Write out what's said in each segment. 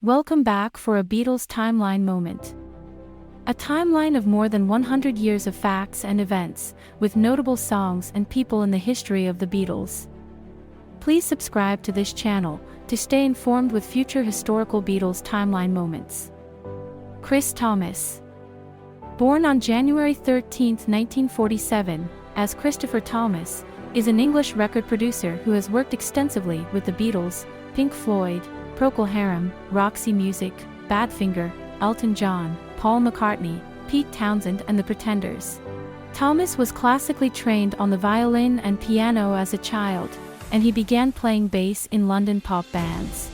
Welcome back for a Beatles timeline moment. A timeline of more than 100 years of facts and events, with notable songs and people in the history of the Beatles. Please subscribe to this channel to stay informed with future historical Beatles timeline moments. Chris Thomas. Born on January 13, 1947, as Christopher Thomas, is an English record producer who has worked extensively with the Beatles, Pink Floyd, Procol Harum, Roxy Music, Badfinger, Elton John, Paul McCartney, Pete Townshend and the Pretenders. Thomas was classically trained on the violin and piano as a child, and he began playing bass in London pop bands.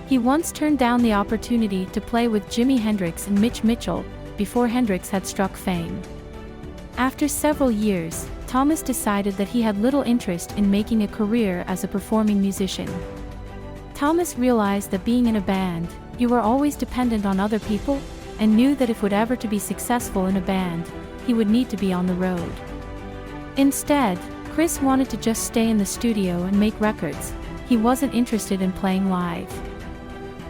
He once turned down the opportunity to play with Jimi Hendrix and Mitchell, before Hendrix had struck fame. After several years, Thomas decided that he had little interest in making a career as a performing musician. Thomas realized that being in a band, you were always dependent on other people, and knew that if ever to be successful in a band, he would need to be on the road. Instead, Chris wanted to just stay in the studio and make records. He wasn't interested in playing live.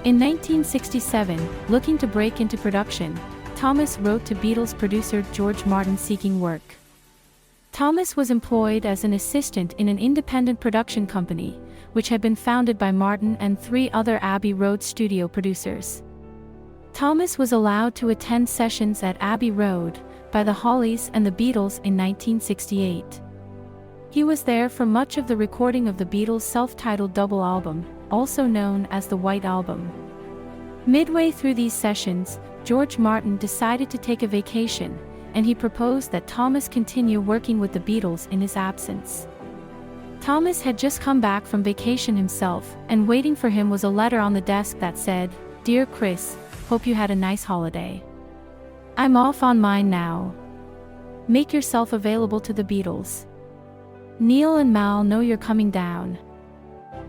In 1967, looking to break into production, Thomas wrote to Beatles producer George Martin seeking work. Thomas was employed as an assistant in an independent production company, which had been founded by Martin and 3 other Abbey Road studio producers. Thomas was allowed to attend sessions at Abbey Road by the Hollies and the Beatles in 1968. He was there for much of the recording of the Beatles' self-titled double album, also known as the White Album. Midway through these sessions, George Martin decided to take a vacation, and he proposed that Thomas continue working with the Beatles in his absence. Thomas had just come back from vacation himself, and waiting for him was a letter on the desk that said, "Dear Chris, hope you had a nice holiday. I'm off on mine now. Make yourself available to the Beatles. Neil and Mal know you're coming down."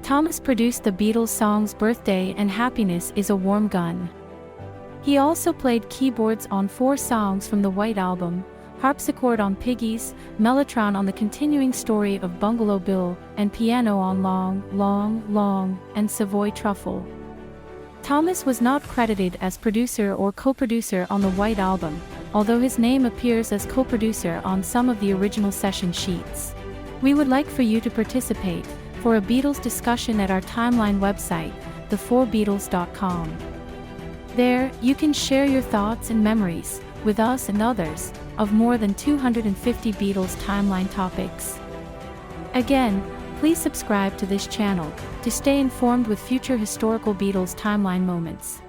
Thomas produced the Beatles songs Birthday and Happiness Is a Warm Gun. He also played keyboards on 4 songs from the White Album, harpsichord on Piggies, mellotron on the continuing story of Bungalow Bill, and piano on Long, Long, Long, and Savoy Truffle. Thomas was not credited as producer or co-producer on the White Album, although his name appears as co-producer on some of the original session sheets. We would like for you to participate for a Beatles discussion at our timeline website, the4beatles.com. There, you can share your thoughts and memories with us and others of more than 250 Beatles timeline topics. Again, please subscribe to this channel to stay informed with future historical Beatles timeline moments.